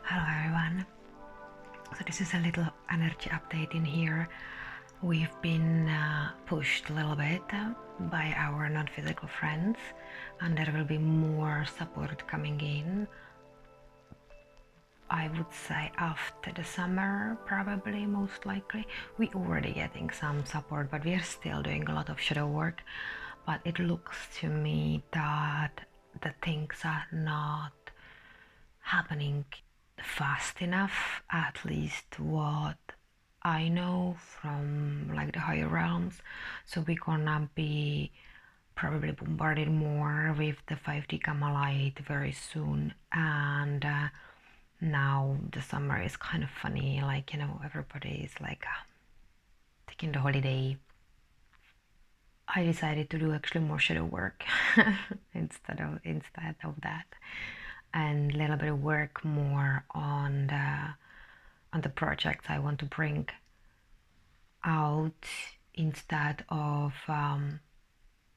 Hello everyone. So this is a little energy update in here. We've been pushed a little bit by our non-physical friends, and there will be more support coming in. I would say after the summer, probably, most likely. We're already getting some support, but we are still doing a lot of shadow work. But it looks to me that the things are not happening fast enough, at least what I know from like the higher realms. So we're gonna be probably bombarded more with the 5D gamma light very soon, and now the summer is kind of funny, like, you know, everybody is like taking the holiday. I decided to do actually more shadow work instead of that, and a little bit of work more on the projects I want to bring out instead of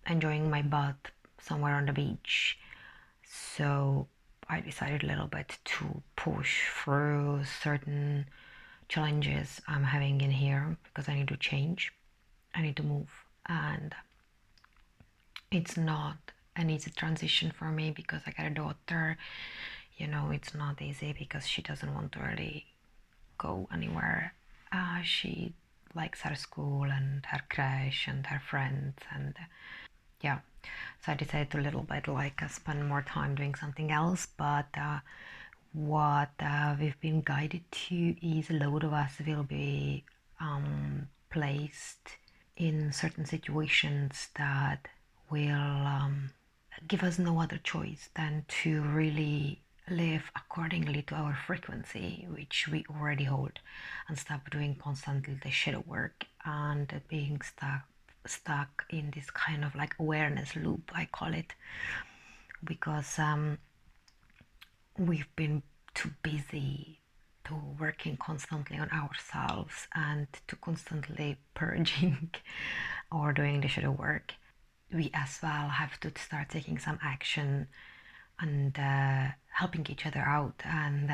enjoying my butt somewhere on the beach. So I decided a little bit to push through certain challenges I'm having in here because I need to change, I need to move, and it's not an easy transition for me because I got a daughter. You know, it's not easy because she doesn't want to really go anywhere. She likes her school and her crash and her friends, and yeah, so I decided to a little bit like spend more time doing something else. But what we've been guided to is a load of us will be placed in certain situations that will give us no other choice than to really live accordingly to our frequency, which we already hold, and stop doing constantly the shadow work and being stuck in this kind of like awareness loop, I call it, because we've been too busy to working constantly on ourselves and to constantly purging or doing the shadow work. We as well have to start taking some action and helping each other out and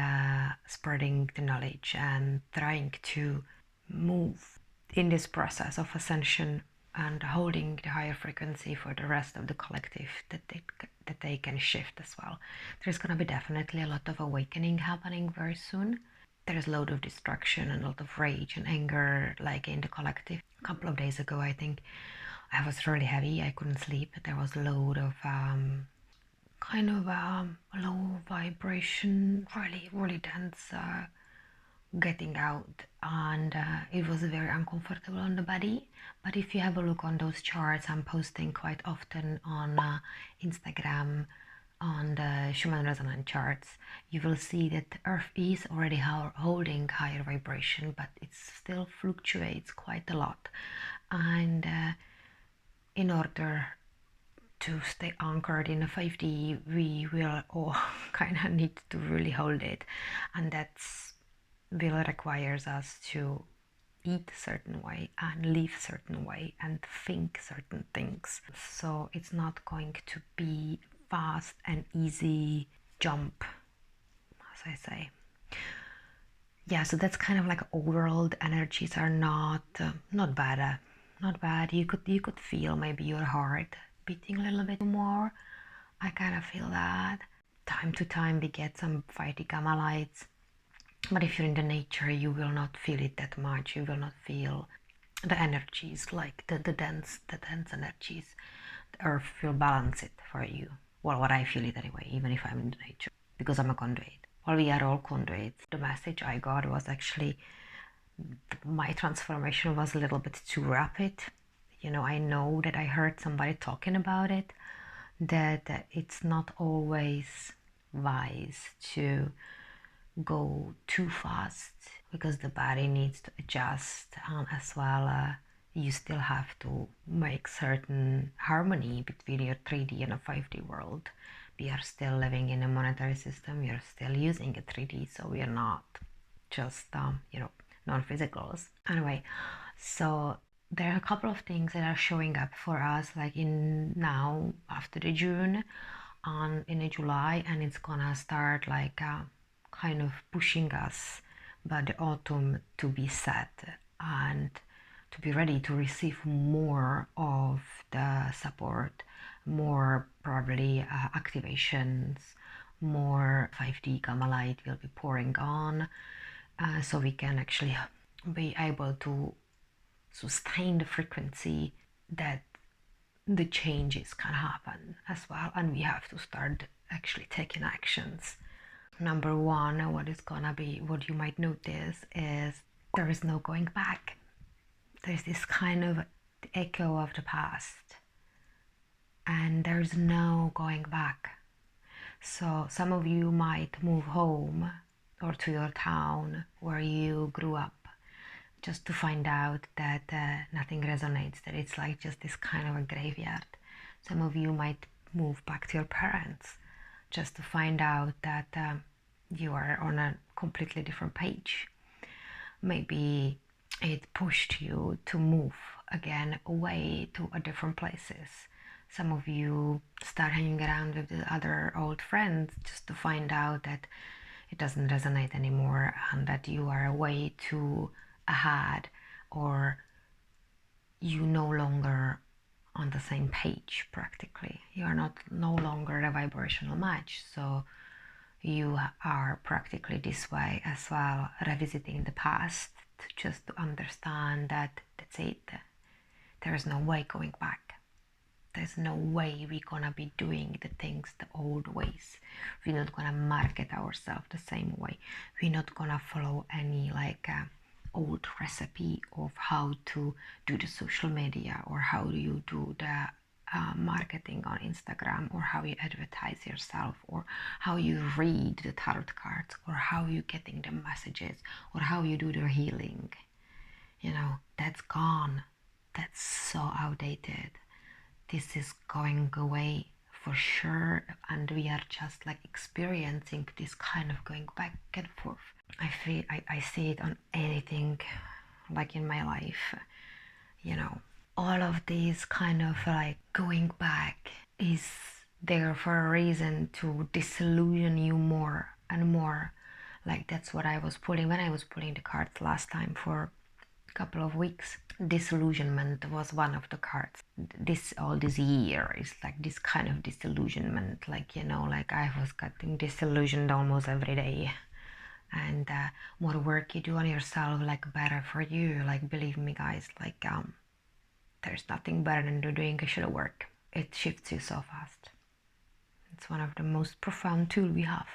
spreading the knowledge and trying to move in this process of ascension and holding the higher frequency for the rest of the collective, that they can shift as well. There's going to be definitely a lot of awakening happening very soon. There's a lot of destruction and a lot of rage and anger like in the collective. A couple of days ago, I think I was really heavy. I couldn't sleep. There was a load of kind of low vibration, really dense getting out, and it was very uncomfortable on the body. But if you have a look on those charts I'm posting quite often on Instagram, on the Schumann resonance charts, you will see that the earth is already holding higher vibration, but it still fluctuates quite a lot. And in order to stay anchored in a 5D, we will all kind of need to really hold it, and that's will requires us to eat a certain way and live a certain way and think certain things. So it's not going to be fast and easy jump, as I say. Yeah, so that's kind of like overall the energies are not bad. Not bad. You could feel maybe your heart beating a little bit more. I kind of feel that. Time to time we get some 5D gamma lights, but if you're in the nature you will not feel it that much. You will not feel the energies, like the dense energies. The earth will balance it for you. Well, what I feel it anyway, even if I'm in the nature, because I'm a conduit. Well, we are all conduits. The message I got was actually my transformation was a little bit too rapid. You know, I know that I heard somebody talking about it, that it's not always wise to go too fast because the body needs to adjust, as well. You still have to make certain harmony between your 3D and a 5D world. We are still living in a monetary system. We are still using a 3D, so we are not just non-physicals. Anyway, so there are a couple of things that are showing up for us, like in now after the June, in July, and it's gonna start like kind of pushing us by the autumn to be set and to be ready to receive more of the support, more probably activations, more 5D gamma light will be pouring on, so we can actually be able to sustain the frequency that the changes can happen as well, and we have to start actually taking actions. Number one, what is gonna be, what you might notice is there is no going back. There's this kind of echo of the past, and there's no going back. So some of you might move home or to your town where you grew up, just to find out that nothing resonates, that it's like just this kind of a graveyard. Some of you might move back to your parents, just to find out that you are on a completely different page. Maybe it pushed you to move again away to a different places. Some of you start hanging around with the other old friends just to find out that it doesn't resonate anymore, and that you are way too ahead, or you no longer on the same page. Practically you are no longer a vibrational match, so you are practically this way as well, revisiting the past just to understand that that's it, there is no way going back. There's no way we're gonna be doing the things the old ways. We're not gonna market ourselves the same way. We're not gonna follow any old recipe of how to do the social media, or how do you do the marketing on Instagram, or how you advertise yourself, or how you read the tarot cards, or how you getting the messages, or how you do the healing. That's gone. That's so outdated. This is going away for sure, and we are just experiencing this kind of going back and forth. I see it on anything in my life. All of these kind of going back is there for a reason, to disillusion you more and more. That's what I was pulling when I was pulling the cards last time for a couple of weeks. Disillusionment was one of the cards. All this year is this kind of disillusionment, I was getting disillusioned almost every day. And more work you do on yourself, better for you. Believe me guys, there's nothing better than doing a shadow work. It shifts you so fast. It's one of the most profound tools we have.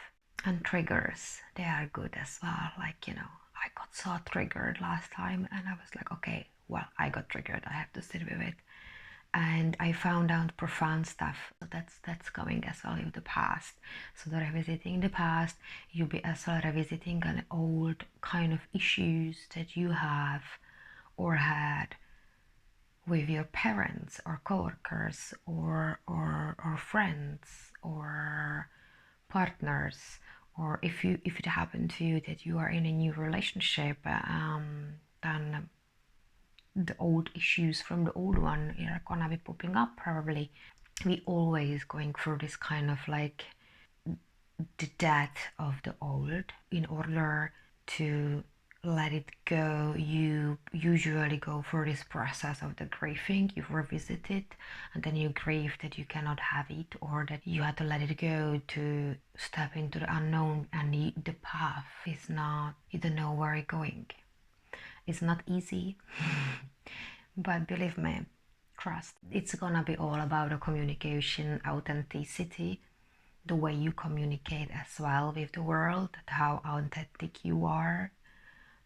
And triggers, they are good as well. I got so triggered last time, and I was okay, well, I got triggered, I have to sit with it. And I found out profound stuff. So that's going as well with the past. So the revisiting the past, you'll be as well revisiting an old kind of issues that you have or had with your parents or coworkers or friends or partners, or if it happened to you that you are in a new relationship, then the old issues from the old one are gonna be popping up probably. We always going through this kind of the death of the old. In order to let it go, you usually go through this process of the grieving. You revisit it, and then you grieve that you cannot have it, or that you had to let it go to step into the unknown, and the path is not, you don't know where you're going. It's not easy, but believe me, trust. It's gonna be all about the communication, authenticity, the way you communicate as well with the world, how authentic you are,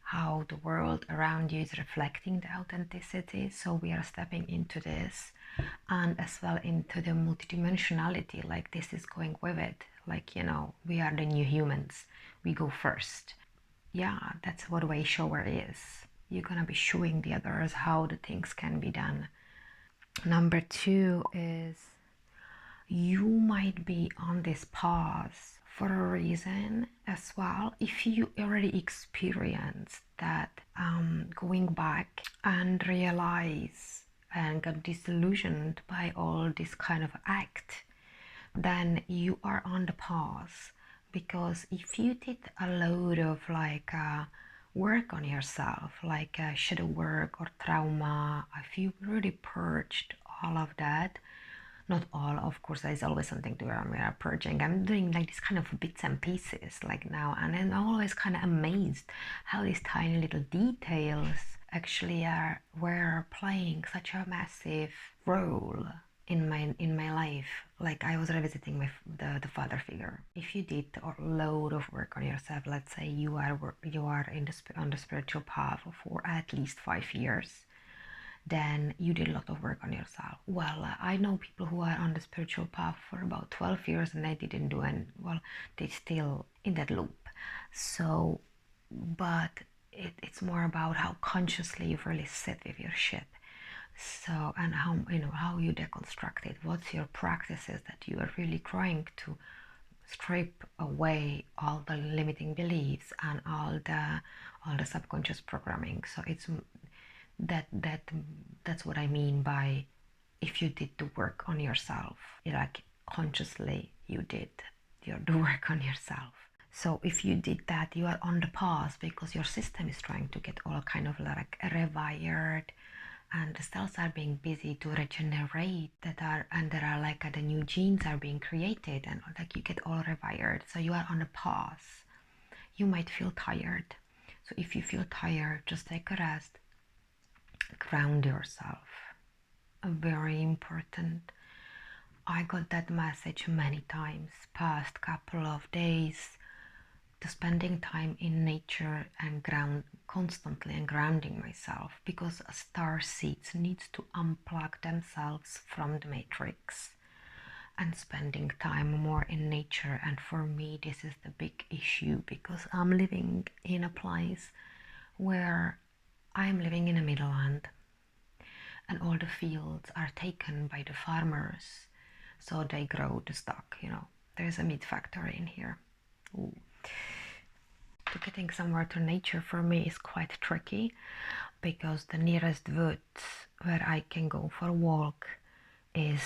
how the world around you is reflecting the authenticity. So we are stepping into this, and as well into the multidimensionality, this is going with it. We are the new humans, we go first. Yeah, that's what way shower is. You're gonna be showing the others how the things can be done. Number 2 is you might be on this pause for a reason as well. If you already experienced that, going back and realize and got disillusioned by all this kind of act, then you are on the pause because if you did a load of like work on yourself, like shadow work or trauma, if you really purged all of that, not all, of course, there's always something to where I'm purging. I'm doing like these kind of bits and pieces like now, and I'm always kind of amazed how these tiny little details actually were playing such a massive role in my life. Like I was revisiting the father figure. If you did a load of work on yourself, let's say you are on the spiritual path for at least 5 years, then you did a lot of work on yourself. Well, I know people who are on the spiritual path for about 12 years and they didn't do any, well, they still in that loop. So, but it's more about how consciously you really sit with your shit. So, and how, how you deconstruct it. What's your practices that you are really trying to strip away all the limiting beliefs and all the subconscious programming. So it's that's what I mean by if you did the work on yourself, like consciously you did the work on yourself. So if you did that, you are on the path because your system is trying to get all kind of like rewired, and the cells are being busy to regenerate, and there are like the new genes are being created, and like you get all rewired. So you are on a path. You might feel tired. So if you feel tired, just take a rest, ground yourself. Very important. I got that message many times past couple of days, to spending time in nature and constantly and grounding myself, because star seeds needs to unplug themselves from the matrix and spending time more in nature. And for me this is the big issue, because I'm living in a place where I'm living in a middleland and all the fields are taken by the farmers, so they grow the stock. There's a meat factory in here. Ooh. To getting somewhere to nature for me is quite tricky, because the nearest woods where I can go for a walk is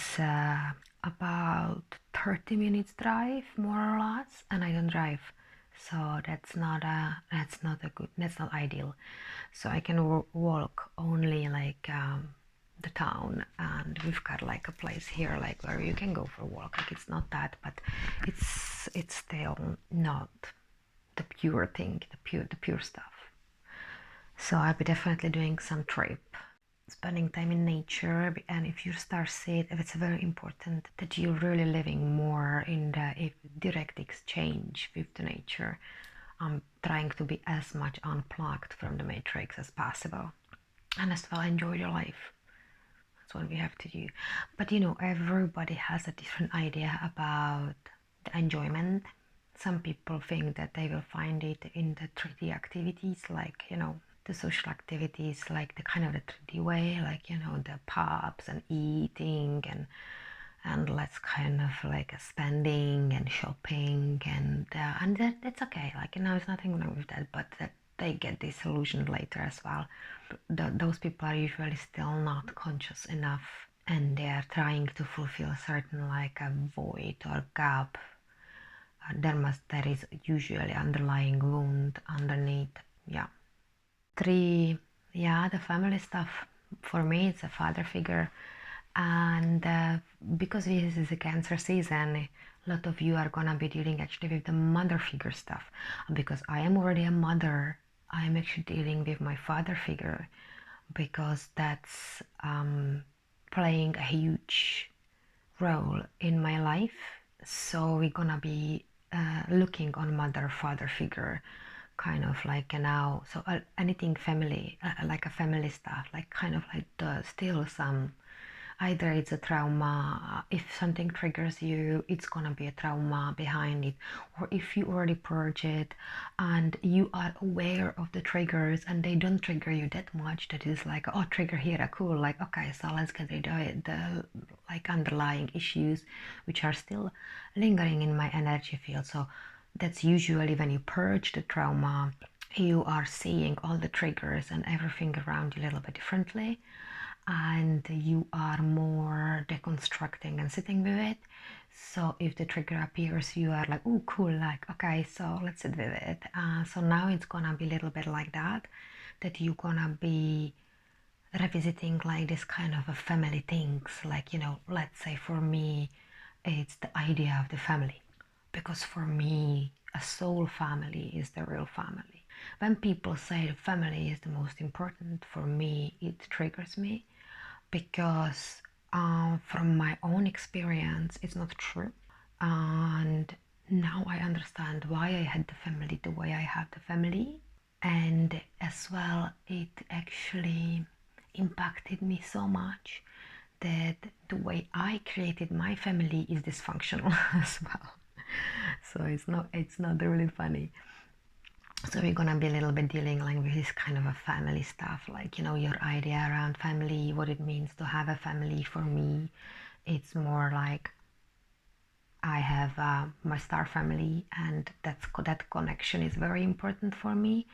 about 30 minutes drive, more or less, and I don't drive, so that's not ideal. So I can walk only like the town, and we've got like a place here like where you can go for a walk. Like it's not that, but it's still not the pure thing, the pure stuff. So I'll be definitely doing some trip, spending time in nature. And if you're starseed, it's very important that you're really living more in the direct exchange with the nature. I'm trying to be as much unplugged from the matrix as possible, and as well enjoy your life. That's what we have to do. But everybody has a different idea about the enjoyment. Some people think that they will find it in the 3D activities, like the social activities, like the kind of the 3D way, like the pubs and eating and let's kind of like spending and shopping, and that's okay. Like there's nothing wrong with that, but that they get disillusioned later as well. Those people are usually still not conscious enough, and they are trying to fulfill certain like a void or gap. There is usually underlying wound underneath. Yeah. 3, yeah, the family stuff. For me, it's a father figure, and because this is a Cancer season, a lot of you are gonna be dealing actually with the mother figure stuff. Because I am already a mother, I am actually dealing with my father figure, because that's playing a huge role in my life. So we're gonna be looking on mother father figure kind of like now. So anything family, like a family stuff, like kind of like still some, either it's a trauma. If something triggers you, it's gonna be a trauma behind it. Or if you already purge it and you are aware of the triggers and they don't trigger you that much, that is like, oh, trigger here, cool, like okay, so let's get rid of it, the like underlying issues which are still lingering in my energy field. So that's usually when you purge the trauma, you are seeing all the triggers and everything around you a little bit differently, and you are more deconstructing and sitting with it. So if the trigger appears, you are like, oh, cool, like, okay, so let's sit with it. So now it's gonna be a little bit like that you're gonna be revisiting like this kind of a family things. Like, let's say for me, it's the idea of the family. Because for me, a soul family is the real family. When people say the family is the most important, for me, it triggers me because from my own experience, it's not true. And now I understand why I had the family the way I have the family. And as well, it actually impacted me so much that the way I created my family is dysfunctional as well. So it's not really funny. So we're gonna be a little bit dealing like with this kind of a family stuff, like your idea around family, what it means to have a family. For me, it's more like I have my star family, and that connection is very important for me.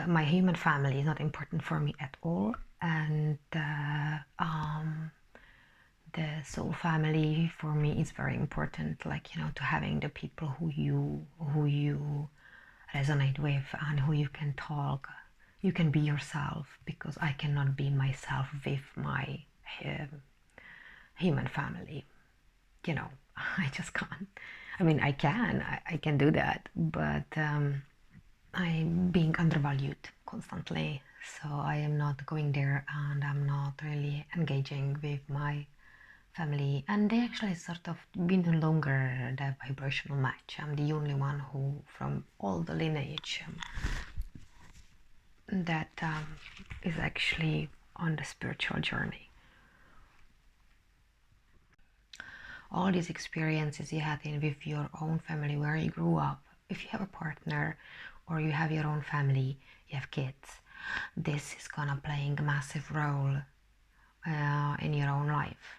My human family is not important for me at all, and the soul family for me is very important. Like to having the people who you resonate with and who you can talk. You can be yourself, because I cannot be myself with my human family. I just can't. I mean, I can do that, but I'm being undervalued constantly. So I am not going there, and I'm not really engaging with my family. And they actually sort of be no longer the vibrational match. I'm the only one who, from all the lineage, that is actually on the spiritual journey. All these experiences you had with your own family, where you grew up, if you have a partner or you have your own family, you have kids, this is gonna playing a massive role in your own life.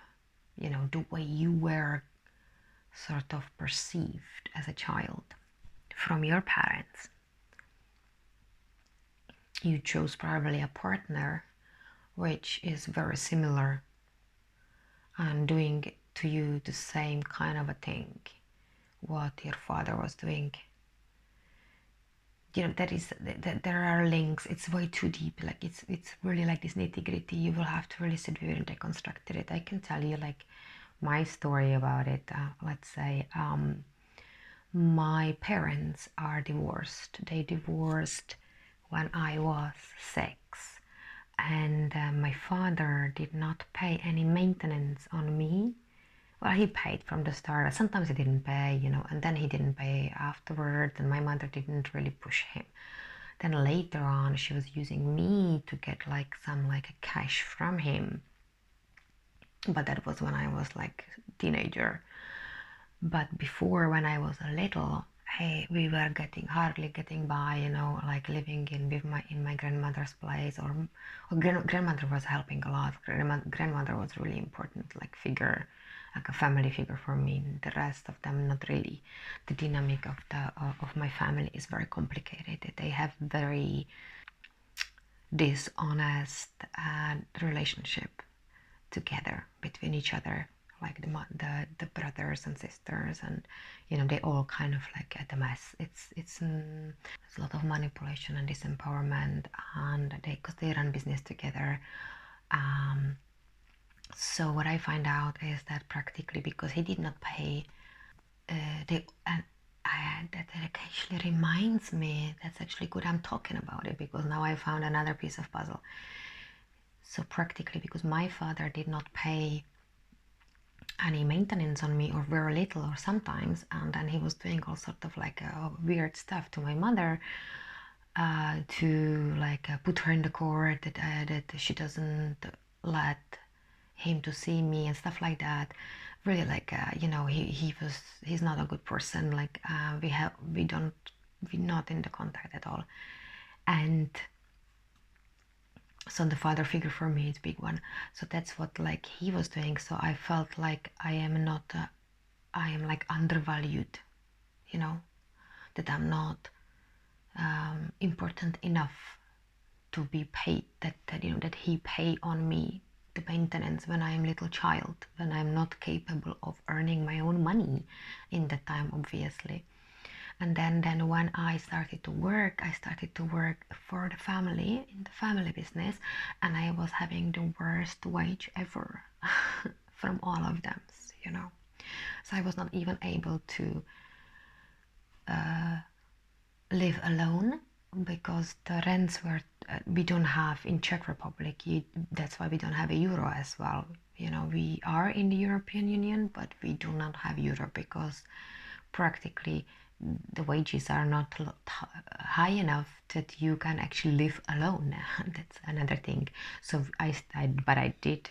The way you were sort of perceived as a child from your parents. You chose probably a partner which is very similar and doing to you the same kind of a thing what your father was doing. There are links. It's way too deep. Like it's really like this nitty-gritty. You will have to really sit with it and deconstruct it. I can tell you like my story about it. Let's say my parents are divorced. They divorced when I was 6, and my father did not pay any maintenance on me. Well, he paid from the start. Sometimes he didn't pay, and then he didn't pay afterwards, and my mother didn't really push him. Then later on, she was using me to get like some like a cash from him. But that was when I was like teenager. But before, when I was a little, hey, we were hardly getting by, like living in my grandmother's place, or grandmother was helping a lot. Grandmother was really important, like figure, like a family figure for me. The rest of them, not really. The dynamic of my family is very complicated. They have very dishonest relationship together between each other, like the brothers and sisters, and they all kind of like at a mess. It's a lot of manipulation and disempowerment, and because they run business together. So what I find out is that practically because he did not pay, that actually reminds me, that's actually good I'm talking about it, because now I found another piece of puzzle. So practically because my father did not pay any maintenance on me, or very little, or sometimes, and then he was doing all sort of like weird stuff to my mother, to like put her in the court, that she doesn't let him to see me and stuff like that. Really like he's not a good person. Like we're not in the contact at all. And so the father figure for me is a big one. So that's what like he was doing. So I felt like I am like undervalued, that I'm not important enough to be paid, that he pay on me the maintenance when I am little child, when I'm not capable of earning my own money in that time, obviously. And then when I started to work, I started to work for the family, in the family business, and I was having the worst wage ever from all of them, you know. So I was not even able to live alone, because the rents were, we don't have in Czech Republic, that's why we don't have a euro as well. You know, we are in the European Union, but we do not have euro, because practically the wages are not high enough that you can actually live alone. That's another thing. So but I did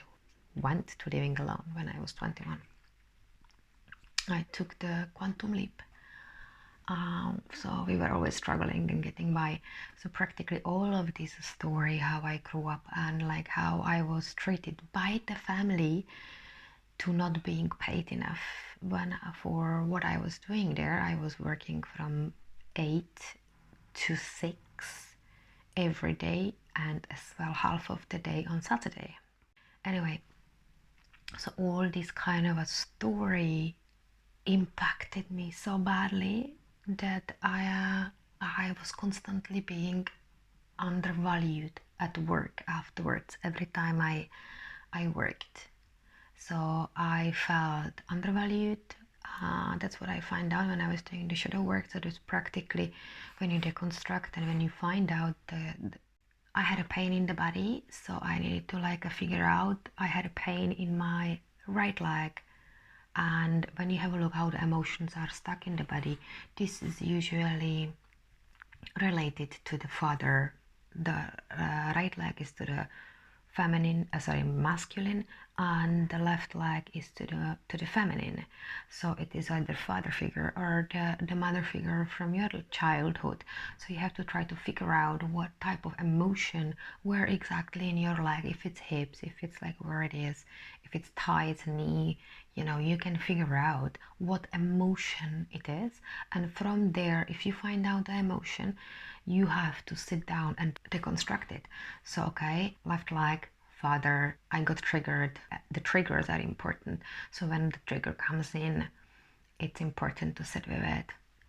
went to living alone when I was 21. I took the quantum leap. So we were always struggling and getting by. So practically all of this story, how I grew up and like how I was treated by the family, to not being paid enough for what I was doing there. I was working from 8 to 6 every day, and as well half of the day on Saturday. Anyway, so all this kind of a story impacted me so badly that I was constantly being undervalued at work afterwards, every time I worked. So I felt undervalued. That's what I find out when I was doing the shadow work. So it's practically when you deconstruct and when you find out I had a pain in the body, so I needed to figure out. I had a pain in my right leg, and when you have a look how the emotions are stuck in the body, this is usually related to the father. The right leg is to the masculine, and the left leg is to the feminine. So it is either father figure or the mother figure from your childhood. So you have to try to figure out what type of emotion, where exactly in your leg, if it's hips, if it's like where it is, if it's thighs, knee, you know, you can figure out what emotion it is. And from there, if you find out the emotion, you have to sit down and deconstruct it. So, okay, left leg, father, I got triggered. The triggers are important. So when the trigger comes in, it's important to sit with it,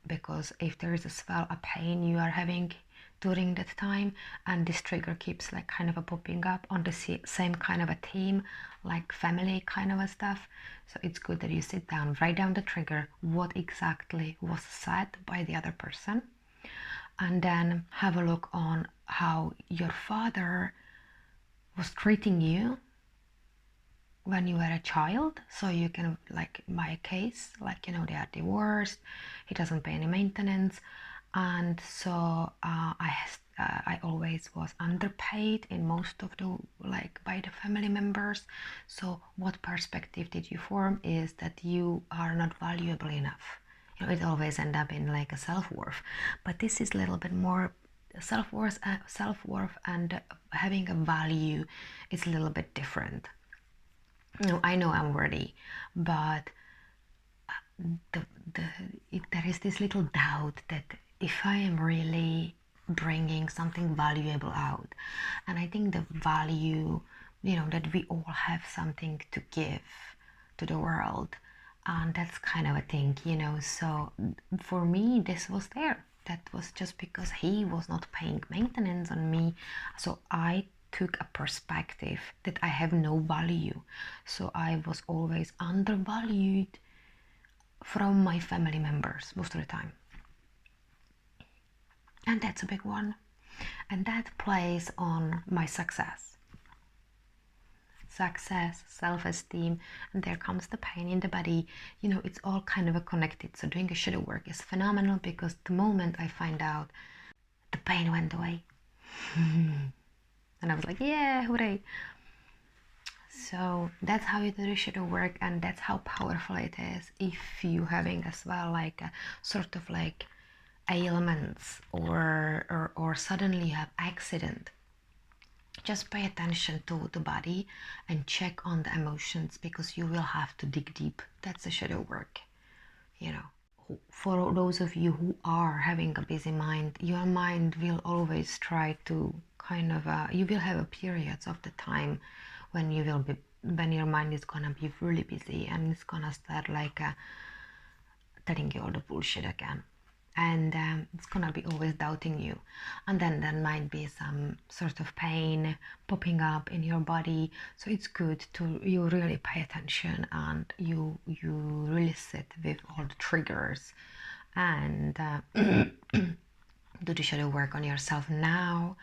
because if there is as well a pain you are having during that time, and this trigger keeps like kind of a popping up on the same kind of a theme, like family kind of a stuff, so it's good that you sit down, write down the trigger, what exactly was said by the other person, and then have a look on how your father was treating you when you were a child. So you can, like my case, like, you know, they are divorced, he doesn't pay any maintenance, and so I always was underpaid in most of the, like, by the family members. So what perspective did you form is that you are not valuable enough. You know, it always end up in like a self-worth, but this is a little bit more self-worth and having a value is a little bit different. You know, I know I'm worthy, but there is this little doubt that if I am really bringing something valuable out, and I think the value, you know, that we all have something to give to the world, and that's kind of a thing, you know. So for me, this was there. That was just because he was not paying maintenance on me. So I took a perspective that I have no value. So I was always undervalued from my family members most of the time. And that's a big one. And that plays on my success, self-esteem, and there comes the pain in the body. You know, it's all kind of connected. So doing a shadow work is phenomenal, because the moment I find out, the pain went away. And I was like, yeah, hooray. So that's how you do the shadow work, and that's how powerful it is. If you having as well like a sort of like ailments, or suddenly you have accident, just pay attention to the body and check on the emotions, because you will have to dig deep. That's the shadow work, you know. For those of you who are having a busy mind, your mind will always try to kind of you will have periods of the time when your mind is gonna be really busy and it's gonna start like telling you all the bullshit again, and it's gonna be always doubting you, and then there might be some sort of pain popping up in your body. So it's good to you really pay attention and you really sit with all the triggers and do the shadow work on yourself now.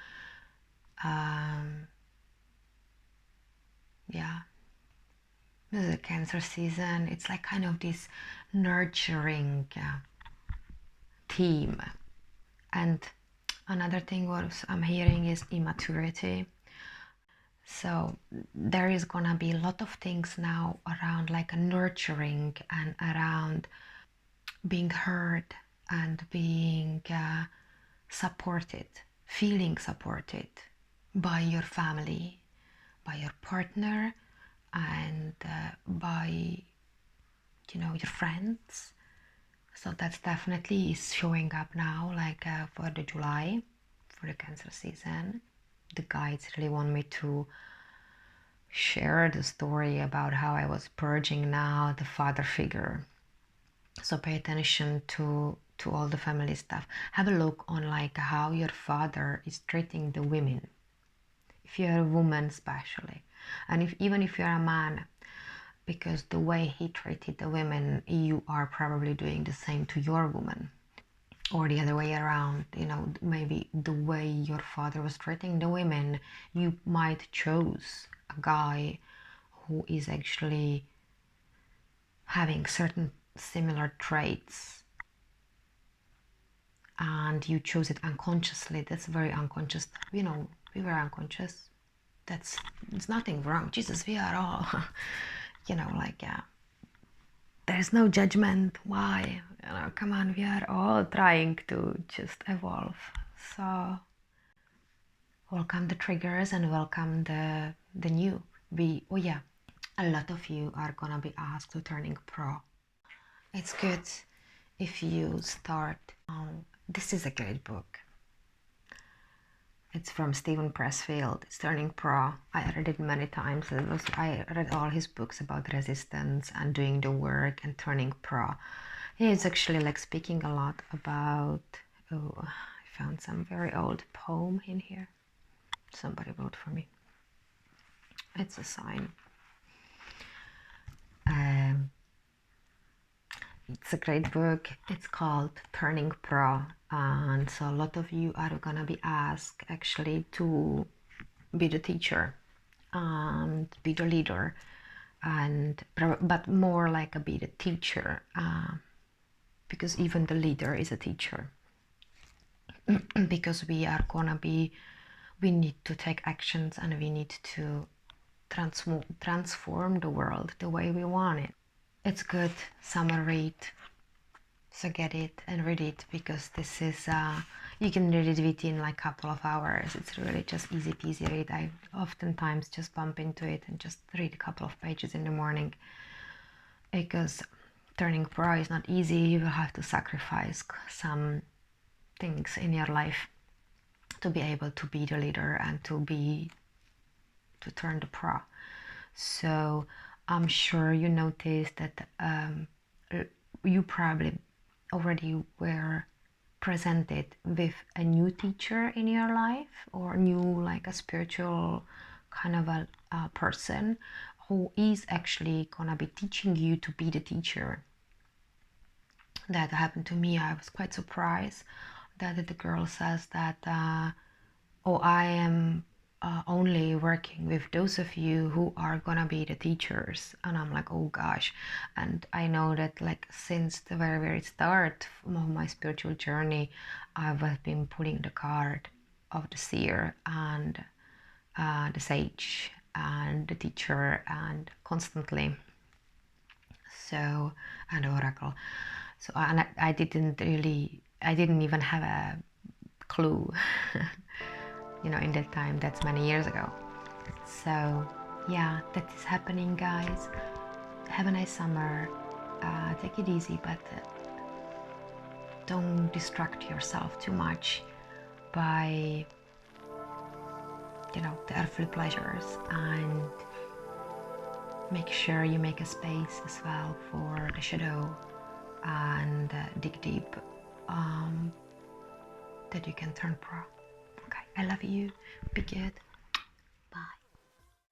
Yeah, this is a Cancer season. It's like kind of this nurturing theme. And another thing what I'm hearing is immaturity. So there is gonna be a lot of things now around like a nurturing and around being heard and being supported, feeling supported by your family, by your partner, and by your friends. So that's definitely is showing up now, like for the July, for the Cancer season. The guides really want me to share the story about how I was purging now the father figure. So pay attention to all the family stuff. Have a look on like how your father is treating the women, if you're a woman especially, and even if you're a man, because the way he treated the women, you are probably doing the same to your woman, or the other way around. Maybe the way your father was treating the women, you might choose a guy who is actually having certain similar traits, and you chose it unconsciously. That's very unconscious. We were unconscious. There's nothing wrong. Jesus, we are all there's no judgment. Why? Come on, we are all trying to just evolve. So welcome the triggers and welcome the new. A lot of you are gonna be asked to turning pro. It's good if you start. This is a great book. It's from Stephen Pressfield. It's Turning Pro. I read it many times. I read all his books about resistance and doing the work and turning pro. He is actually like speaking a lot about. Oh, I found some very old poem in here. Somebody wrote for me. It's a sign. It's a great book. It's called Turning Pro, and so a lot of you are gonna be asked actually to be the teacher and be the leader, but more like be the teacher, because even the leader is a teacher. Because we need to take actions and we need to transform the world the way we want it. It's good summer read, so get it and read it, because this is you can read it within like a couple of hours. It's really just easy peasy read. I oftentimes just bump into it and just read a couple of pages in the morning, because turning pro is not easy. You will have to sacrifice some things in your life to be able to be the leader and to turn the pro. So I'm sure you noticed that you probably already were presented with a new teacher in your life, or new like a spiritual kind of a person who is actually gonna be teaching you to be the teacher. That happened to me. I was quite surprised that the girl says that I am only working with those of you who are gonna be the teachers. And I'm like, oh gosh. And I know that like since the very, very start of my spiritual journey, I've been pulling the card of the seer and the sage and the teacher, and constantly. So, and the oracle. So, and I didn't even have a clue in that time. That's many years ago. So yeah, that is happening, guys. Have a nice summer. Take it easy, but don't distract yourself too much by the earthly pleasures, and Make sure you make a space as well for the shadow and dig deep, that you can turn pro. Okay, I love you. Be good.